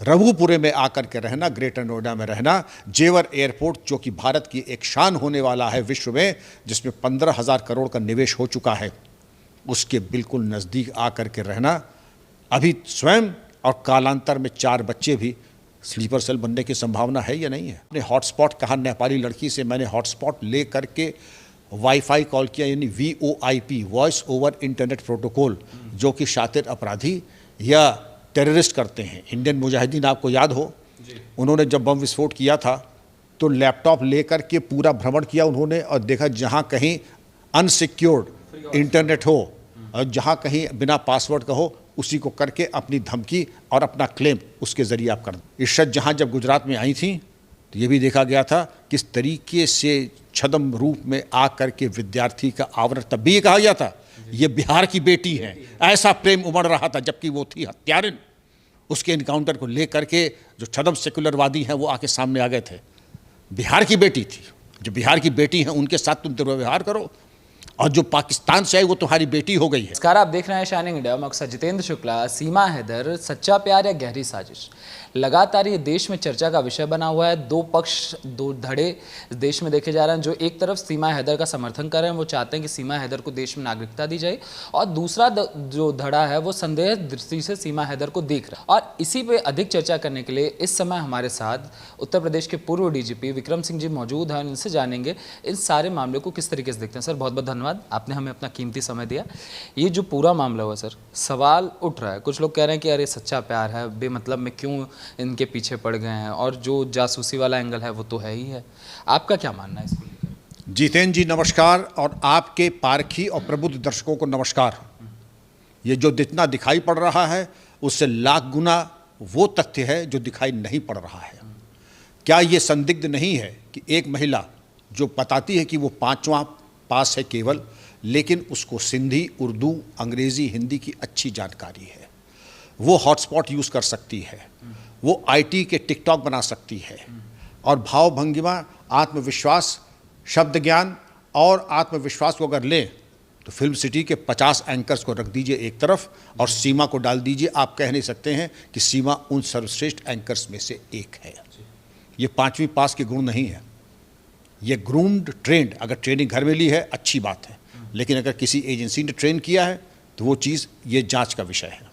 रघुपुरे में आकर के रहना, ग्रेटर नोएडा में रहना, जेवर एयरपोर्ट जो कि भारत की एक शान होने वाला है विश्व में, जिसमें 15,000 करोड़ का निवेश हो चुका है, उसके बिल्कुल नज़दीक आकर के रहना। अभी स्वयं और कालांतर में 4 बच्चे भी स्लीपर सेल बनने की संभावना है या नहीं है। अपने हॉटस्पॉट कहा, नेपाली लड़की से मैंने हॉटस्पॉट ले करके वाईफाई कॉल किया, यानी VoIP, voice over internet protocol, जो कि शातिर अपराधी या टेररिस्ट करते हैं। इंडियन मुजाहिदीन आपको याद हो, उन्होंने जब बम विस्फोट किया था तो लैपटॉप लेकर के पूरा भ्रमण किया उन्होंने और देखा जहाँ कहीं अनसिक्योर्ड इंटरनेट हो और जहाँ कहीं बिना पासवर्ड का हो, उसी को करके अपनी धमकी और अपना क्लेम उसके ज़रिए आप कर। इशरत जहाँ जब गुजरात में आई थी तो ये भी देखा गया था किस तरीके से छद्म रूप में आ करके विद्यार्थी का आवरण, तब भी ये कहा गया था ये बिहार की बेटी है, ऐसा प्रेम उमड़ रहा था, जबकि वो थी हत्यारिन। उसके इनकाउंटर को लेकर के जो छद्म सेकुलरवादी हैं वो आके सामने आ गए थे। बिहार की बेटी थी, जो बिहार की बेटी हैं उनके साथ तुम दुर्व्यवहार करो, और जो पाकिस्तान से आई वो तुम्हारी बेटी हो गई है। नमस्कार, आप देख रहे हैं शाइनिंग इंडिया। मकसद जितेंद्र शुक्ला। सीमा हैदर, सच्चा प्यार या गहरी साजिश, लगातार ये देश में चर्चा का विषय बना हुआ है। दो पक्ष, दो धड़े देश में देखे जा रहे हैं। जो एक तरफ सीमा हैदर का समर्थन कर रहे हैं, वो चाहते हैं कि सीमा हैदर को देश में नागरिकता दी जाए, और दूसरा जो धड़ा है वो संदेह दृष्टि से सीमा हैदर को देख रहा है। और इसी पे अधिक चर्चा करने के लिए इस समय हमारे साथ उत्तर प्रदेश के पूर्व DGP विक्रम सिंह जी मौजूद हैं। इनसे जानेंगे इन सारे मामले को किस तरीके से देखते हैं। सर, बहुत बहुत धन्यवाद, आपने हमें अपना कीमती समय दिया। ये जो पूरा मामला हुआ सर, सवाल उठ रहा है, कुछ लोग कह रहे हैं कि अरे सच्चा प्यार है, बेमतलब में क्यों इनके पीछे पड़ गए हैं, और जो जासूसी वाला एंगल है वो तो है ही है। आपका क्या मानना है इसको लेकर? जितेंद्र जी नमस्कार, और आपके पारखी और प्रबुद्ध दर्शकों को नमस्कार। ये जो जितना दिखाई पड़ रहा है उससे लाख गुना वो तथ्य है जो दिखाई नहीं पड़ रहा है। क्या ये संदिग्ध नहीं है कि एक महिला जो बताती है कि वो 5वां पास है केवल, लेकिन उसको सिंधी, उर्दू, अंग्रेज़ी, हिंदी की अच्छी जानकारी है, वो हॉटस्पॉट यूज़ कर सकती है, वो IT के टिकटॉक बना सकती है, और भाव भंगिमा, आत्मविश्वास, शब्द ज्ञान और आत्मविश्वास को अगर लें तो फिल्म सिटी के 50 एंकर्स को रख दीजिए एक तरफ और सीमा को डाल दीजिए, आप कह नहीं सकते हैं कि सीमा उन सर्वश्रेष्ठ एंकर्स में से एक है। ये 5वीं पास के गुण नहीं है, ये ग्रूम्ड, ट्रेंड। अगर ट्रेनिंग घर में ली है अच्छी बात है, लेकिन अगर किसी एजेंसी ने ट्रेन किया है तो वो चीज़ ये जांच का विषय है।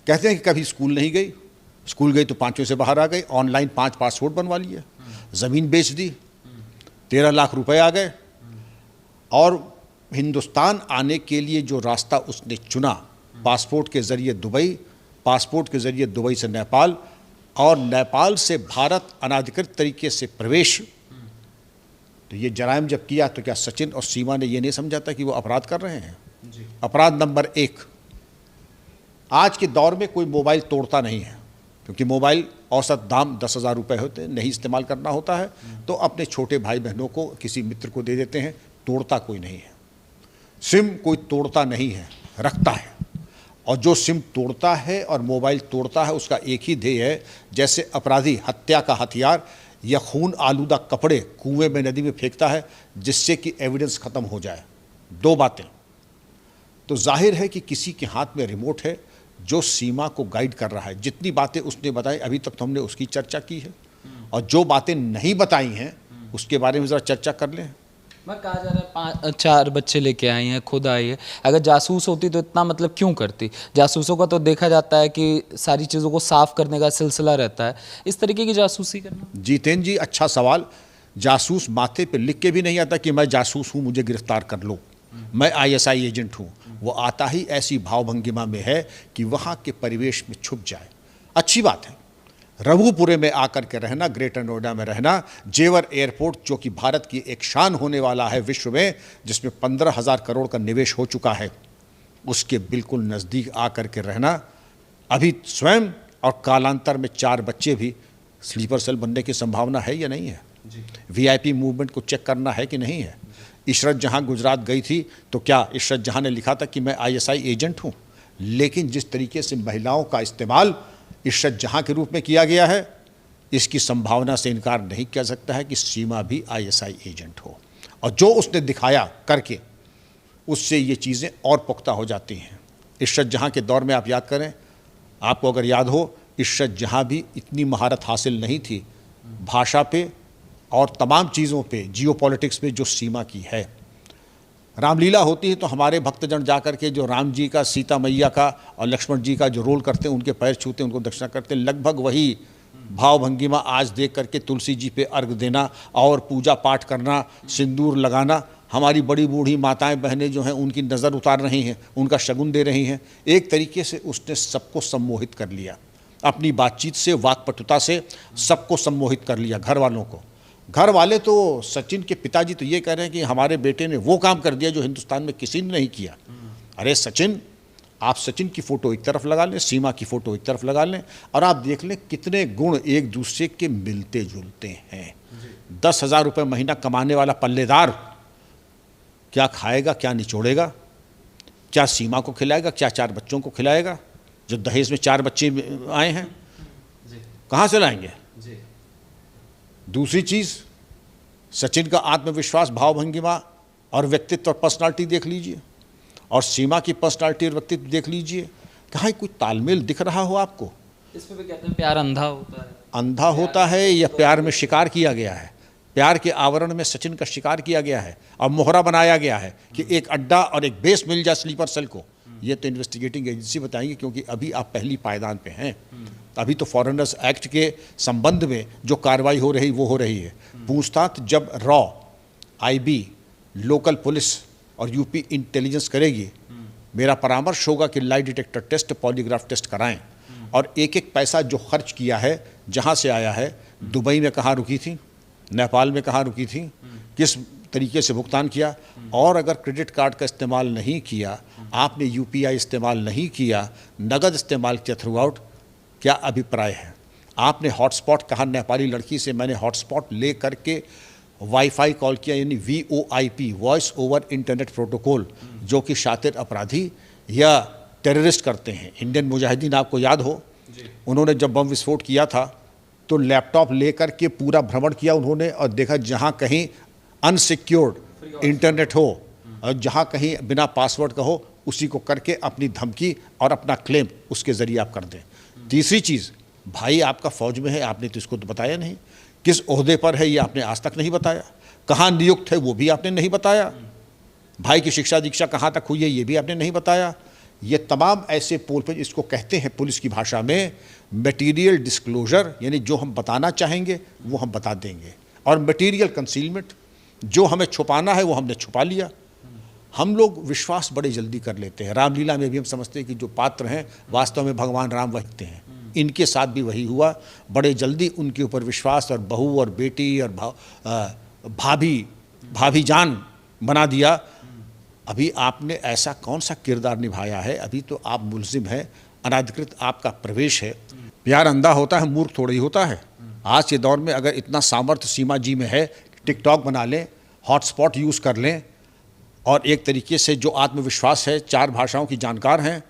कहते हैं कि कभी स्कूल नहीं गई, स्कूल गई तो 5वीं से बाहर आ गई, ऑनलाइन 5 पासपोर्ट बनवा लिए, ज़मीन बेच दी, 13 लाख रुपए आ गए, और हिंदुस्तान आने के लिए जो रास्ता उसने चुना, पासपोर्ट के ज़रिए दुबई, पासपोर्ट के ज़रिए दुबई से नेपाल, और नेपाल से भारत अनाधिकृत तरीके से प्रवेश, तो ये जराइम जब किया तो क्या सचिन और सीमा ने ये नहीं समझा था कि वो अपराध कर रहे हैं? अपराध नंबर 1, आज के दौर में कोई मोबाइल तोड़ता नहीं है, क्योंकि मोबाइल औसत दाम 10,000 रुपये होते हैं, नहीं इस्तेमाल करना होता है तो अपने छोटे भाई बहनों को, किसी मित्र को दे देते हैं, तोड़ता कोई नहीं है। सिम कोई तोड़ता नहीं है, रखता है, और जो सिम तोड़ता है और मोबाइल तोड़ता है उसका एक ही ध्येय है, जैसे अपराधी हत्या का हथियार या खून आलूदा कपड़े कुएं में, नदी में फेंकता है जिससे कि एविडेंस ख़त्म हो जाए। 2 बातें। तो जाहिर है कि किसी के हाथ में रिमोट है जो सीमा को गाइड कर रहा है। जितनी बातें उसने बताई अभी तक तो हमने उसकी चर्चा की है, और जो बातें नहीं बताई हैं उसके बारे में ज़रा चर्चा कर लें। मैं कहा जा रहा है 4 बच्चे लेके आई हैं, खुद आई है। अगर जासूस होती तो इतना मतलब क्यों करती? जासूसों का तो देखा जाता है कि सारी चीज़ों को साफ करने का सिलसिला रहता है, इस तरीके की जासूसी करना। जितेंद्र जी अच्छा सवाल। जासूस माथे पे लिख के भी नहीं आता कि मैं जासूस हूँ, मुझे गिरफ्तार कर लो, मैं ISI एजेंट हूँ। वो आता ही ऐसी भावभंगिमा में है कि वहाँ के परिवेश में छुप जाए। अच्छी बात है, रघुपुरे में आकर के रहना, ग्रेटर नोएडा में रहना, जेवर एयरपोर्ट जो कि भारत की एक शान होने वाला है विश्व में, जिसमें 15,000 करोड़ का निवेश हो चुका है, उसके बिल्कुल नज़दीक आकर के रहना। अभी स्वयं और कालांतर में 4 बच्चे भी स्लीपर सेल बनने की संभावना है या नहीं है? VIP मूवमेंट को चेक करना है कि नहीं है? इशरत जहाँ गुजरात गई थी तो क्या इशरत जहाँ ने लिखा था कि मैं ISI एजेंट हूँ? लेकिन जिस तरीके से महिलाओं का इस्तेमाल इशरत जहाँ के रूप में किया गया है, इसकी संभावना से इनकार नहीं किया सकता है कि सीमा भी ISI एजेंट हो, और जो उसने दिखाया करके उससे ये चीज़ें और पुख्ता हो जाती हैं। इशरत जहाँ के दौर में आप याद करें, आपको अगर याद हो, इश्रत जहाँ भी इतनी महारत हासिल नहीं थी भाषा पे और तमाम चीज़ों पे, जियोपॉलिटिक्स में जो सीमा की है। रामलीला होती है तो हमारे भक्तजन जा कर के जो राम जी का, सीता मैया का और लक्ष्मण जी का जो रोल करते हैं, उनके पैर छूते हैं, उनको दक्षिणा करते हैं, लगभग वही भाव भंगिमा आज देख करके तुलसी जी पे अर्घ देना और पूजा पाठ करना, सिंदूर लगाना, हमारी बड़ी बूढ़ी माताएं बहनें जो हैं उनकी नज़र उतार रही हैं, उनका शगुन दे रही हैं। एक तरीके से उसने सबको सम्मोहित कर लिया, अपनी बातचीत से, वाक्पटुता से सबको सम्मोहित कर लिया, घर वालों को। घर वाले तो सचिन के पिताजी तो ये कह रहे हैं कि हमारे बेटे ने वो काम कर दिया जो हिंदुस्तान में किसी ने नहीं किया। अरे सचिन, आप सचिन की फ़ोटो एक तरफ लगा लें, सीमा की फ़ोटो एक तरफ लगा लें और आप देख लें कितने गुण एक दूसरे के मिलते जुलते हैं। 10,000 रुपये महीना कमाने वाला पल्लेदार क्या खाएगा, क्या निचोड़ेगा, क्या सीमा को खिलाएगा, क्या 4 बच्चों को खिलाएगा? जो दहेज में 4 बच्चे आए हैं, कहाँ से लाएंगे? दूसरी चीज़, सचिन का आत्मविश्वास, भावभंगिमा और व्यक्तित्व और पर्सनालिटी देख लीजिए, और सीमा की पर्सनालिटी और व्यक्तित्व देख लीजिए। कहाँ कोई तालमेल दिख रहा हो आपको? इसमें भी कहते हैं प्यार अंधा होता है। अंधा होता है या प्यार में शिकार किया गया है? प्यार के आवरण में सचिन का शिकार किया गया है और मोहरा बनाया गया है कि एक अड्डा और एक बेस मिल जाए स्लीपर सेल को। ये तो इन्वेस्टिगेटिंग एजेंसी बताएंगी, क्योंकि अभी आप पहली पायदान पे हैं। अभी तो फॉरेनर्स एक्ट के संबंध में जो कार्रवाई हो रही वो हो रही है। पूछताछ जब रॉ, आईबी, लोकल पुलिस और यूपी इंटेलिजेंस करेगी, मेरा परामर्श होगा कि lie detector test, polygraph test कराएं और एक एक पैसा जो खर्च किया है, जहां से आया है, दुबई में कहाँ रुकी थी, नेपाल में कहाँ रुकी थी, किस तरीके से भुगतान किया, और अगर क्रेडिट कार्ड का इस्तेमाल नहीं किया, आपने यूपीआई इस्तेमाल नहीं किया, नगद इस्तेमाल किया थ्रू आउट, क्या अभिप्राय है? आपने हॉटस्पॉट कहा, नेपाली लड़की से मैंने हॉटस्पॉट ले करके वाईफाई कॉल किया, यानी VoIP, voice over internet protocol, जो कि शातिर अपराधी या टेररिस्ट करते हैं। इंडियन मुजाहिदीन आपको याद हो, उन्होंने जब बम विस्फोट किया था तो लैपटॉप लेकर के पूरा भ्रमण किया उन्होंने और देखा जहाँ कहीं अनसिक्योर्ड इंटरनेट हो और जहाँ कहीं बिना पासवर्ड का हो, उसी को करके अपनी धमकी और अपना क्लेम उसके ज़रिए आप कर दें। तीसरी चीज़, भाई आपका फ़ौज में है, आपने तो इसको तो बताया नहीं, किस ओहदे पर है ये आपने आज तक नहीं बताया, कहाँ नियुक्त है वो भी आपने नहीं बताया, भाई की शिक्षा दीक्षा कहाँ तक हुई है ये भी आपने नहीं बताया। ये तमाम ऐसे पोल पे, इसको कहते हैं पुलिस की भाषा में मटेरियल डिस्क्लोजर, यानी जो हम बताना चाहेंगे वो हम बता देंगे, और मटेरियल कंसीलमेंट, जो हमें छुपाना है वो हमने छुपा लिया। हम लोग विश्वास बड़े जल्दी कर लेते हैं। रामलीला में भी हम समझते हैं कि जो पात्र हैं वास्तव में भगवान राम वहीते हैं, इनके साथ भी वही हुआ। बड़े जल्दी उनके ऊपर विश्वास और बहू और बेटी और भाभी जान बना दिया। अभी आपने ऐसा कौन सा किरदार निभाया है? अभी तो आप मुलजिम हैं, अनाधिकृत आपका प्रवेश है। प्यार अंधा होता है, मूर्ख थोड़ा ही होता है। आज के दौर में अगर इतना सामर्थ्य सीमा जी में है, टिकटॉक बना लें, हॉटस्पॉट यूज़ कर लें, और एक तरीके से जो आत्मविश्वास है, 4 भाषाओं की जानकार हैं,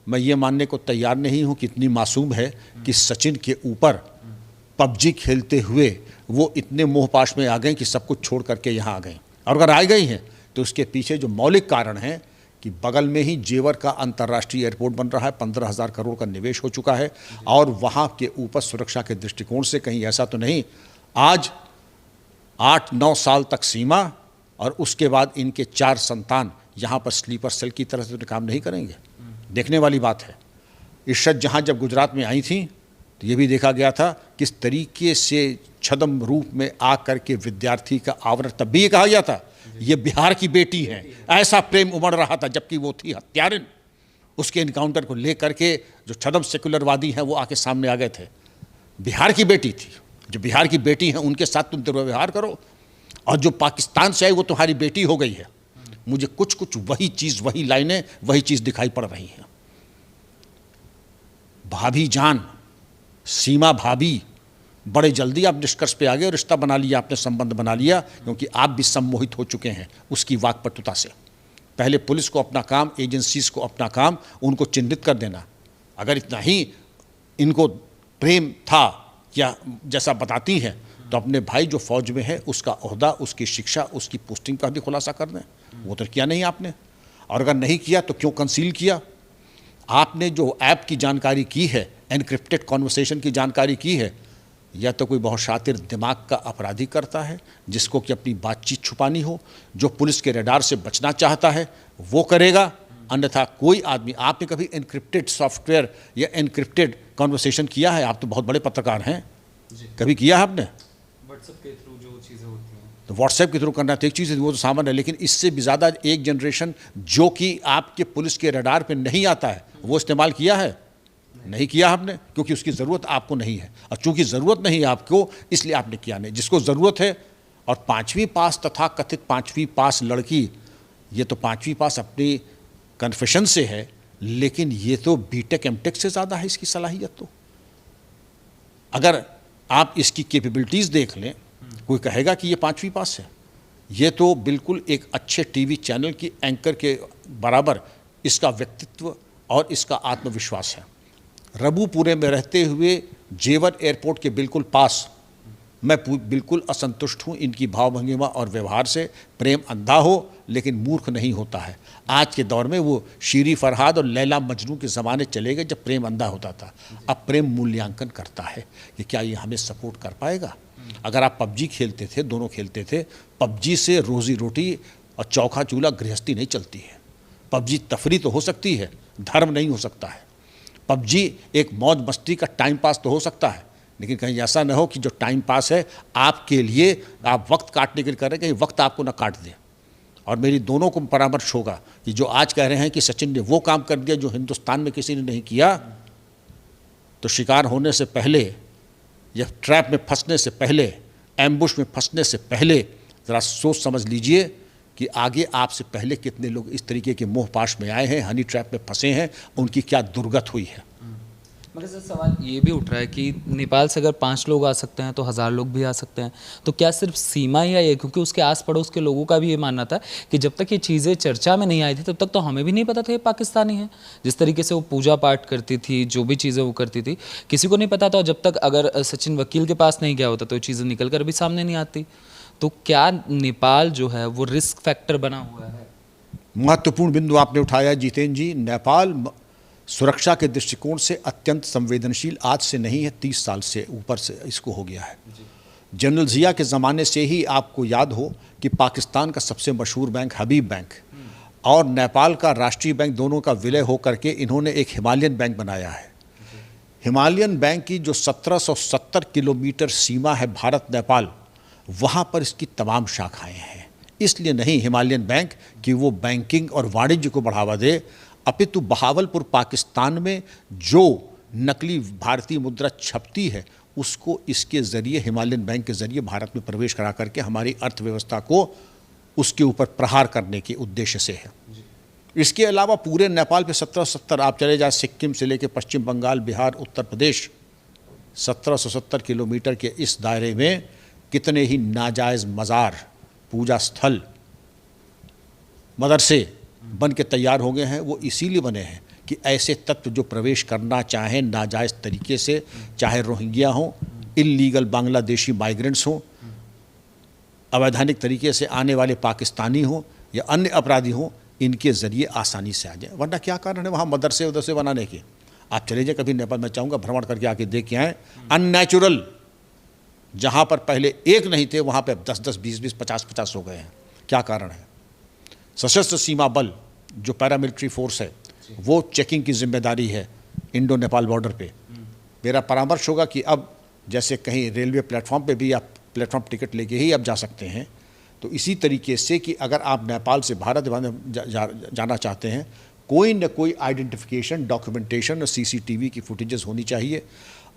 मैं ये मानने को तैयार नहीं हूँ कि इतनी मासूम है कि सचिन के ऊपर पबजी खेलते हुए वो इतने मोहपाश में आ गए कि सब कुछ छोड़ करके यहाँ आ गए। और अगर आ गई हैं तो उसके पीछे जो मौलिक कारण है कि बगल में ही जेवर का अंतर्राष्ट्रीय एयरपोर्ट बन रहा है, 15,000 करोड़ का निवेश हो चुका है, और वहाँ के ऊपर सुरक्षा के दृष्टिकोण से कहीं ऐसा तो नहीं आज 8-9 साल तक सीमा और उसके बाद इनके 4 संतान यहाँ पर स्लीपर सेल की तरह से तो काम नहीं करेंगे। देखने वाली बात है। इश्रत जहाँ जब गुजरात में आई थी तो ये भी देखा गया था किस तरीके से छद्म रूप में आ करके विद्यार्थी का आवरण, तब भी ये कहा गया था ये बिहार की बेटी है, ऐसा प्रेम उमड़ रहा था, जबकि वो थी हत्यारिन। उसके इनकाउंटर को लेकर के जो छद्म सेकुलरवादी हैं वो आके सामने आ गए थे। बिहार की बेटी थी, जो बिहार की बेटी हैं उनके साथ तुम दुर्व्यवहार करो, और जो पाकिस्तान से आई वो तुम्हारी बेटी हो गई है। मुझे कुछ कुछ वही चीज़, वही लाइनें, वही चीज़ दिखाई पड़ रही हैं। भाभी जान, सीमा भाभी, बड़े जल्दी आप निष्कर्ष पे आ गए, रिश्ता बना लिया आपने, संबंध बना लिया, क्योंकि आप भी सम्मोहित हो चुके हैं उसकी वाक्पटुता से। पहले पुलिस को अपना काम, एजेंसीज को अपना काम, उनको चिन्हित कर देना। अगर इतना ही इनको प्रेम था या जैसा बताती हैं, तो अपने भाई जो फौज में है उसका ओहदा, उसकी शिक्षा, उसकी पोस्टिंग का भी खुलासा कर दें। वो तो किया नहीं आपने, और अगर नहीं किया तो क्यों कंसील किया? आपने जो ऐप की जानकारी की है एनक्रिप्टेड कॉन्वर्सेशन की जानकारी की है, या तो कोई बहुत शातिर दिमाग का अपराधी करता है जिसको कि अपनी बातचीत छुपानी हो, जो पुलिस के रडार से बचना चाहता है वो करेगा, अन्यथा कोई आदमी। आपने कभी एनक्रिप्टेड सॉफ्टवेयर या एनक्रिप्टेड कॉन्वर्सेशन किया है? आप तो बहुत बड़े पत्रकार हैं, कभी किया है आपने? व्हाट्सएप के थ्रू जो चीज़ें होती हैं, तो व्हाट्सएप के थ्रू करना तो एक चीज़ है, वो तो सामान्य है, लेकिन इससे भी ज़्यादा एक जनरेशन जो कि आपके पुलिस के रडार पे नहीं आता है वो इस्तेमाल किया है? नहीं किया आपने, क्योंकि उसकी ज़रूरत आपको नहीं है, और चूंकि ज़रूरत नहीं है आपको इसलिए आपने किया नहीं। जिसको ज़रूरत है, और 5वीं पास तथा कथित 5वीं पास लड़की, ये तो 5वीं पास अपनी कन्फेशन से है, लेकिन ये तो बीटेक एमटेक से ज़्यादा है इसकी सलाहियत। तो अगर आप इसकी कैपेबिलिटीज़ देख लें, कोई कहेगा कि ये 5वीं पास है? ये तो बिल्कुल एक अच्छे टीवी चैनल की एंकर के बराबर इसका व्यक्तित्व और इसका आत्मविश्वास है। रबूपुरे में रहते हुए जेवर एयरपोर्ट के बिल्कुल पास मैं बिल्कुल असंतुष्ट हूँ इनकी भावभंगिमा और व्यवहार से। प्रेम अंधा हो लेकिन मूर्ख नहीं होता है। आज के दौर में वो शीरी फरहाद और लैला मजनू के ज़माने चले गए जब प्रेम अंधा होता था। अब प्रेम मूल्यांकन करता है कि क्या ये हमें सपोर्ट कर पाएगा। अगर आप पबजी खेलते थे, दोनों खेलते थे, पबजी से रोज़ी रोटी और चौखा चूल्हा गृहस्थी नहीं चलती है। पबजी तफरी तो हो सकती है, धर्म नहीं हो सकता है। पबजी एक मौज मस्ती का टाइम पास तो हो सकता है, लेकिन कहीं ऐसा न हो कि जो टाइम पास है आपके लिए, आप वक्त काटने के लिए कर रहे हैं, कहीं वक्त आपको ना काट दे। और मेरी दोनों को परामर्श होगा कि जो आज कह रहे हैं कि सचिन ने वो काम कर दिया जो हिंदुस्तान में किसी ने नहीं किया, तो शिकार होने से पहले या ट्रैप में फंसने से पहले, एम्बुश में फंसने से पहले ज़रा सोच समझ लीजिए कि आगे आपसे पहले कितने लोग इस तरीके के मोह पाश में आए हैं, हनी ट्रैप में फंसे हैं, उनकी क्या दुर्गत हुई है। मगर सर सवाल ये भी उठ रहा है कि नेपाल से अगर 5 लोग आ सकते हैं तो 1000 लोग भी आ सकते हैं, तो क्या सिर्फ सीमा ही है? क्योंकि उसके आस पड़ोस के लोगों का भी ये मानना था कि जब तक ये चीज़ें चर्चा में नहीं आई थी तब तक तो हमें भी नहीं पता था ये पाकिस्तानी है। जिस तरीके से वो पूजा पाठ करती थी, जो भी चीज़ें वो करती थी, किसी को नहीं पता था। जब तक अगर सचिन वकील के पास नहीं गया होता तो ये चीज़ें निकल कर भी सामने नहीं आती। तो क्या नेपाल जो है वो रिस्क फैक्टर बना हुआ है? महत्वपूर्ण बिंदु आपने उठाया जितेंद्र जी। नेपाल सुरक्षा के दृष्टिकोण से अत्यंत संवेदनशील आज से नहीं है, 30 साल से ऊपर से इसको हो गया है। जनरल जिया के ज़माने से ही आपको याद हो कि पाकिस्तान का सबसे मशहूर बैंक हबीब बैंक और नेपाल का राष्ट्रीय बैंक दोनों का विलय होकर के इन्होंने एक हिमालयन बैंक बनाया है। हिमालयन बैंक की जो 1770 किलोमीटर सीमा है भारत नेपाल, वहाँ पर इसकी तमाम शाखाएँ हैं। इसलिए नहीं हिमालयन बैंक कि वो बैंकिंग और वाणिज्य को बढ़ावा दे, अपितु बहावलपुर पाकिस्तान में जो नकली भारतीय मुद्रा छपती है उसको इसके ज़रिए, हिमालयन बैंक के ज़रिए भारत में प्रवेश करा करके हमारी अर्थव्यवस्था को उसके ऊपर प्रहार करने के उद्देश्य से है। इसके अलावा पूरे नेपाल पे 1770, आप चले जाए सिक्किम से लेकर पश्चिम बंगाल, बिहार, उत्तर प्रदेश, 1770 किलोमीटर के इस दायरे में कितने ही नाजायज़ मज़ार, पूजा स्थल, मदरसे बन के तैयार हो गए हैं। वो इसीलिए बने हैं कि ऐसे तत्व जो प्रवेश करना चाहें नाजायज़ तरीके से, चाहे रोहिंग्या हों, इल्लीगल बांग्लादेशी माइग्रेंट्स हों, अवैधानिक तरीके से आने वाले पाकिस्तानी हों या अन्य अपराधी हों, इनके ज़रिए आसानी से आ जाए। वरना क्या कारण है वहाँ मदरसे उदरसे बनाने के? आप चले जाए कभी नेपाल, मैं चाहूँगा भ्रमण करके आके देख के आएँ। अननेचुरल, जहाँ पर पहले एक नहीं थे वहाँ पे 10-10, 20-20, 50-50 हो गए हैं। क्या कारण है? सशस्त्र सीमा बल जो पैरामिलिट्री फोर्स है वो चेकिंग की जिम्मेदारी है इंडो नेपाल बॉर्डर पे। मेरा परामर्श होगा कि अब जैसे कहीं रेलवे प्लेटफॉर्म पे भी आप प्लेटफॉर्म टिकट लेके ही अब जा सकते हैं, तो इसी तरीके से कि अगर आप नेपाल से भारत जाना चाहते हैं, कोई न कोई आइडेंटिफिकेशन, डॉक्यूमेंटेशन और सीसीटीवी की फुटेजेस होनी चाहिए।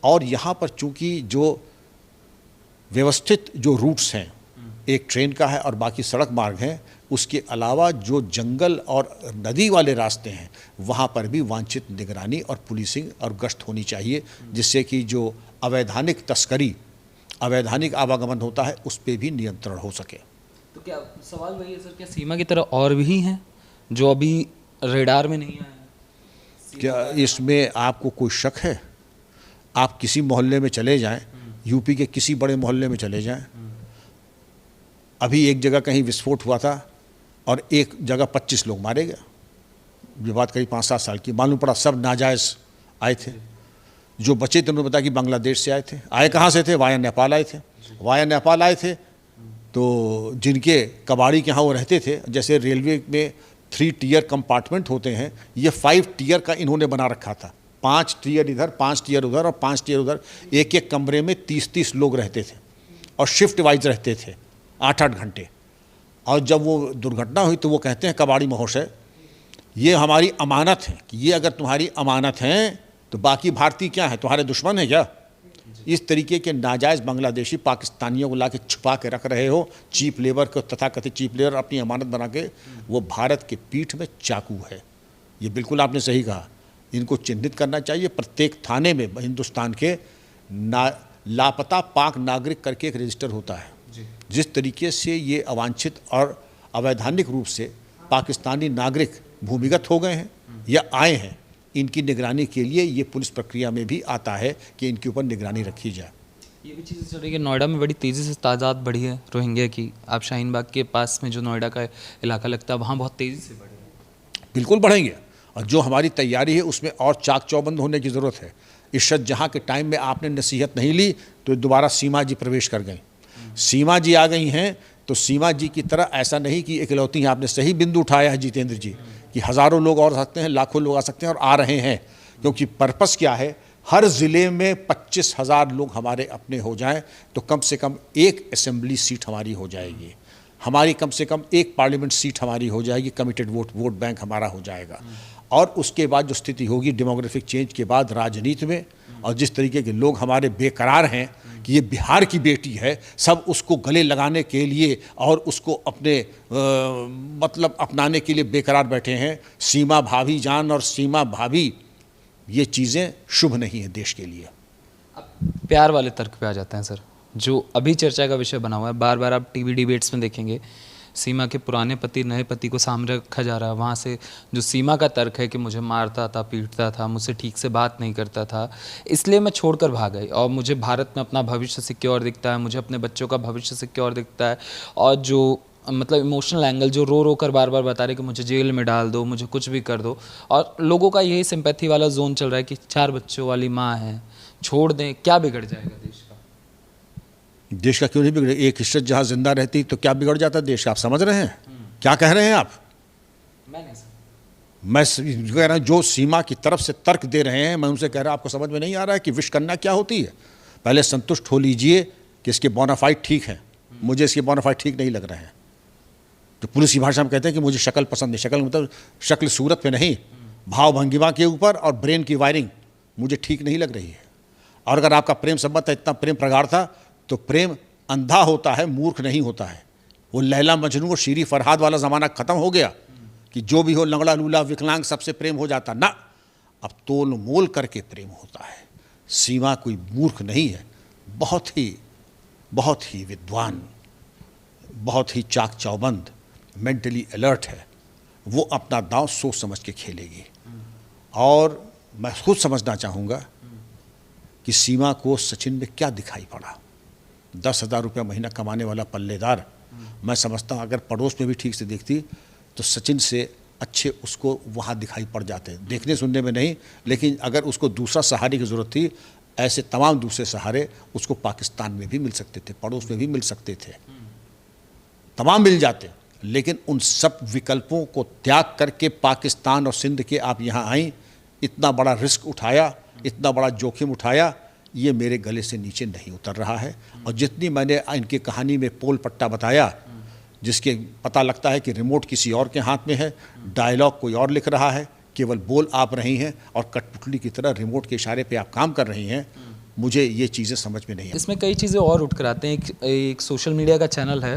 और यहाँ पर चूँकि जो व्यवस्थित जो रूट्स हैं, एक ट्रेन का है और बाकी सड़क मार्ग हैं, उसके अलावा जो जंगल और नदी वाले रास्ते हैं वहाँ पर भी वांछित निगरानी और पुलिसिंग और गश्त होनी चाहिए, जिससे कि जो अवैधानिक तस्करी, अवैधानिक आवागमन होता है उस पर भी नियंत्रण हो सके। तो क्या सवाल वही है सर, क्या सीमा की तरह और भी हैं जो अभी रेडार में नहीं आए हैं? क्या इसमें आपको कोई शक है? आप किसी मोहल्ले में चले जाएं, यूपी के किसी बड़े मोहल्ले में चले जाएं, अभी एक जगह कहीं विस्फोट हुआ था और एक जगह 25 लोग मारे गए। ये बात करीब 5-7 साल की, मालूम पड़ा सब नाजायज़ आए थे। जो बचे थे उन्होंने बताया कि बांग्लादेश से आए थे। आए कहाँ से थे? वाया नेपाल आए थे। वाया नेपाल आए थे तो जिनके कबाड़ी के यहाँ वो रहते थे, जैसे रेलवे में 3 टियर कंपार्टमेंट होते हैं, ये 5 टियर का इन्होंने बना रखा था। 5 टियर इधर, 5 टियर उधर और 5 टियर उधर। एक एक कमरे में 30-30 लोग रहते थे और शिफ्ट वाइज रहते थे 8-8 घंटे। और जब वो दुर्घटना हुई तो वो कहते हैं कबाड़ी महोदय, ये हमारी अमानत है कि ये अगर तुम्हारी अमानत हैं तो बाकी भारतीय क्या है, तुम्हारे दुश्मन है क्या? इस तरीके के नाजायज़ बांग्लादेशी पाकिस्तानियों को ला के छुपा के रख रहे हो, चीप लेबर को, तथाकथित चीप लेबर अपनी अमानत बना के, वो भारत के पीठ में चाकू है। ये बिल्कुल आपने सही कहा, इनको चिन्हित करना चाहिए। प्रत्येक थाने में हिंदुस्तान के लापता पाक नागरिक करके एक रजिस्टर होता है। जिस तरीके से ये अवांछित और अवैधानिक रूप से पाकिस्तानी नागरिक भूमिगत हो गए हैं या आए हैं, इनकी निगरानी के लिए ये पुलिस प्रक्रिया में भी आता है कि इनके ऊपर निगरानी रखी जाए। ये भी चीज़ें चल रही है कि नोएडा में बड़ी तेज़ी से तादाद बढ़ी है रोहिंग्या की। आप शाहीन बाग के पास में जो नोएडा का इलाका लगता है, वहाँ बहुत तेज़ी से बढ़े हैं। बिल्कुल बढ़ेंगे, और जो हमारी तैयारी है उसमें और चाक चौबंद होने की ज़रूरत है। इर्शद जहाँ के टाइम में आपने नसीहत नहीं ली तो दोबारा सीमा जी प्रवेश कर गई। सीमा जी आ गई हैं तो सीमा जी की तरह ऐसा नहीं कि इकलौती हैं। आपने सही बिंदु उठाया है जितेंद्र जी कि हज़ारों लोग और आ सकते हैं, लाखों लोग आ सकते हैं और आ रहे हैं, क्योंकि पर्पस क्या है, हर ज़िले में 25,000 लोग हमारे अपने हो जाएं तो कम से कम एक असेंबली सीट हमारी हो जाएगी, हमारी कम से कम एक पार्लियामेंट सीट हमारी हो जाएगी, कमिटेड वोट बैंक हमारा हो जाएगा। और उसके बाद जो स्थिति होगी डेमोग्राफिक चेंज के बाद राजनीति में, और जिस तरीके के लोग हमारे बेकरार हैं कि ये बिहार की बेटी है, सब उसको गले लगाने के लिए और उसको अपने मतलब अपनाने के लिए बेकरार बैठे हैं। सीमा भाभी जान और सीमा भाभी, ये चीज़ें शुभ नहीं है देश के लिए। प्यार वाले तर्क पे आ जाते हैं सर, जो अभी चर्चा का विषय बना हुआ है। बार बार आप टीवी डिबेट्स में देखेंगे सीमा के पुराने पति नए पति को सामने रखा जा रहा है। वहाँ से जो सीमा का तर्क है कि मुझे मारता था, पीटता था, मुझसे ठीक से बात नहीं करता था, इसलिए मैं छोड़कर भाग गई और मुझे भारत में अपना भविष्य सिक्योर दिखता है, मुझे अपने बच्चों का भविष्य सिक्योर दिखता है। और जो मतलब इमोशनल एंगल जो रो रो कर बार बार बता रहे कि मुझे जेल में डाल दो, मुझे कुछ भी कर दो, और लोगों का यही सिंपैथी वाला जोन चल रहा है कि 4 बच्चों वाली माँ है, छोड़ दें, क्या बिगड़ जाएगा देश का? देश का क्यों नहीं बिगड़े? एक इज्जत जहाँ जिंदा रहती तो क्या बिगड़ जाता देश? आप समझ रहे हैं क्या कह रहे हैं आप? मैं कह रहा हूँ जो सीमा की तरफ से तर्क दे रहे हैं, मैं उनसे कह रहा हूँ आपको समझ में नहीं आ रहा है कि विश करना क्या होती है? पहले संतुष्ट हो लीजिए कि इसके बोनाफाइड ठीक है। मुझे इसके बोनाफाइड ठीक नहीं लग रहे हैं। तो पुलिस की भाषा में कहते हैं कि मुझे शक्ल पसंद नहीं। शक्ल मतलब शक्ल सूरत पे नहीं, भाव भंगिमा के ऊपर और ब्रेन की वायरिंग मुझे ठीक नहीं लग रही है। और अगर आपका प्रेम संबंध है, इतना प्रेम प्रगाढ़ था, तो प्रेम अंधा होता है, मूर्ख नहीं होता है। वो लैला मजनू और शीरी फरहाद वाला ज़माना ख़त्म हो गया कि जो भी हो लंगड़ा लूला विकलांग सबसे प्रेम हो जाता ना। अब तोल मोल करके प्रेम होता है। सीमा कोई मूर्ख नहीं है, बहुत ही विद्वान, बहुत ही चाक चौबंद, मेंटली अलर्ट है। वो अपना दांव सोच समझ के खेलेगी। और मैं खुद समझना चाहूँगा कि सीमा को सचिन में क्या दिखाई पड़ा। 10,000 रुपया महीना कमाने वाला पल्लेदार, मैं समझता हूँ अगर पड़ोस में भी ठीक से देखती तो सचिन से अच्छे उसको वहाँ दिखाई पड़ जाते। देखने सुनने में नहीं, लेकिन अगर उसको दूसरा सहारे की ज़रूरत थी, ऐसे तमाम दूसरे सहारे उसको पाकिस्तान में भी मिल सकते थे, पड़ोस में भी मिल सकते थे, तमाम मिल जाते। लेकिन उन सब विकल्पों को त्याग करके पाकिस्तान और सिंध के आप यहाँ आई, इतना बड़ा रिस्क उठाया, इतना बड़ा जोखिम उठाया, ये मेरे गले से नीचे नहीं उतर रहा है। और जितनी मैंने इनकी कहानी में पोल पट्टा बताया, जिसके पता लगता है कि रिमोट किसी और के हाथ में है, डायलॉग कोई और लिख रहा है, केवल बोल आप रही हैं और कठपुतली की तरह रिमोट के इशारे पे आप काम कर रही हैं, मुझे ये चीज़ें समझ में नहीं है। इसमें कई चीज़ें और उठ कर आते हैं। एक सोशल मीडिया का चैनल है,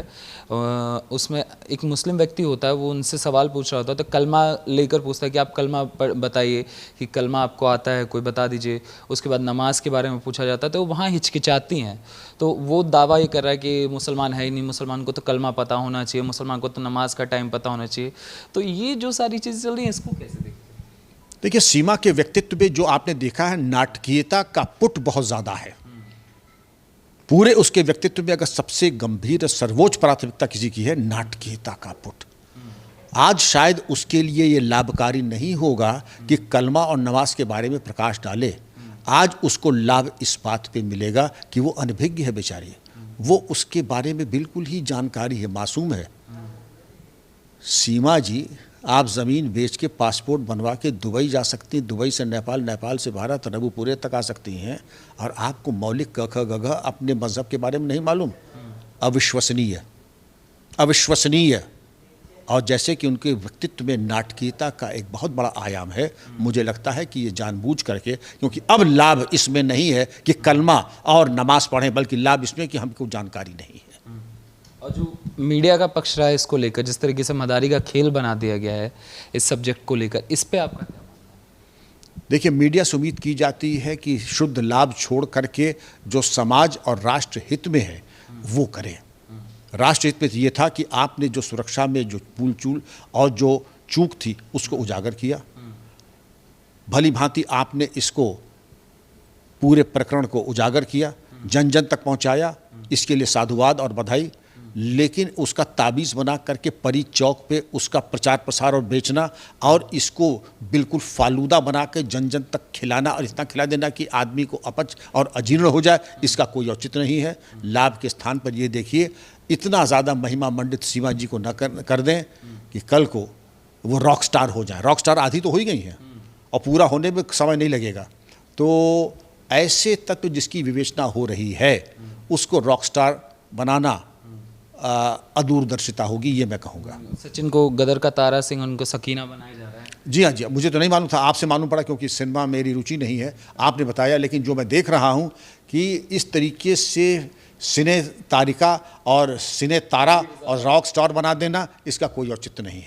उसमें एक मुस्लिम व्यक्ति होता है, वो उनसे सवाल पूछ रहा होता है, तो कलमा लेकर पूछता है कि आप कलमा बताइए कि कलमा आपको आता है, कोई बता दीजिए। उसके बाद नमाज के बारे में पूछा जाता है तो वहाँ हिचकिचाती हैं। तो वो दावा ये कर रहा है कि मुसलमान है ही नहीं, मुसलमान को तो कलमा पता होना चाहिए, मुसलमान को तो नमाज का टाइम पता होना चाहिए। तो ये जो सारी चीज़ें चल रही हैं, इसको कैसे देखते हैं? देखिए, सीमा के व्यक्तित्व में जो आपने देखा है, नाटकीयता का पुट बहुत ज़्यादा है। पूरे उसके व्यक्तित्व में अगर सबसे गंभीर और सर्वोच्च प्राथमिकता किसी की है, नाटकीयता का पुट। आज शायद उसके लिए ये लाभकारी नहीं होगा कि कलमा और नमाज के बारे में प्रकाश डाले। आज उसको लाभ इस बात पे मिलेगा कि वो अनभिज्ञ है बेचारी, वो उसके बारे में बिल्कुल ही जानकारी है, मासूम है। सीमा जी, आप ज़मीन बेच के पासपोर्ट बनवा के दुबई जा सकती हैं, दुबई से नेपाल, नेपाल से भारत, रबुपुरे तक आ सकती हैं, और आपको मौलिक क ख ग घ अपने मज़हब के बारे में नहीं मालूम। अविश्वसनीय, अविश्वसनीय। और जैसे कि उनके व्यक्तित्व में नाटकीयता का एक बहुत बड़ा आयाम है, मुझे लगता है कि ये जानबूझ करके, क्योंकि अब लाभ इसमें नहीं है कि कलमा और नमाज पढ़ें, बल्कि लाभ इसमें कि हमको जानकारी नहीं है। और जो मीडिया का पक्ष रहा है इसको लेकर, जिस तरीके से मदारी का खेल बना दिया गया है इस सब्जेक्ट को लेकर, इस पे आपका क्या? देखिए, मीडिया से उम्मीद की जाती है कि शुद्ध लाभ छोड़ करके जो समाज और राष्ट्र हित में है वो करें। राष्ट्र हित में ये था कि आपने जो सुरक्षा में जो भूल चूल और जो चूक थी उसको उजागर किया, भली भांति आपने इसको पूरे प्रकरण को उजागर किया, जन जन तक पहुंचाया, इसके लिए साधुवाद और बधाई। लेकिन उसका ताबीज़ बना करके परी चौक पे उसका प्रचार प्रसार और बेचना, और इसको बिल्कुल फालूदा बना के जन जन तक खिलाना, और इतना खिला देना कि आदमी को अपच और अजीर्ण हो जाए, इसका कोई औचित्य नहीं है। लाभ के स्थान पर ये देखिए, इतना ज़्यादा महिमा मंडित सीमा जी को न कर दें कि कल को वो रॉक स्टार हो जाए। रॉक स्टार आधी तो हो ही गई हैं और पूरा होने में समय नहीं लगेगा। तो ऐसे तत्व जिसकी विवेचना हो रही है उसको रॉक स्टार बनाना अदूरदर्शिता होगी, ये मैं कहूँगा। सचिन को गदर का तारा सिंह, उनको सकीना बनाया जा रहा है। जी हाँ, जी हाँ, मुझे तो नहीं मालूम था, आपसे मालूम पड़ा, क्योंकि सिनेमा मेरी रुचि नहीं है, आपने बताया। लेकिन जो मैं देख रहा हूँ कि इस तरीके से सिने तारिका और सिने तारा और रॉक स्टार बना देना, इसका कोई औचित्य नहीं है।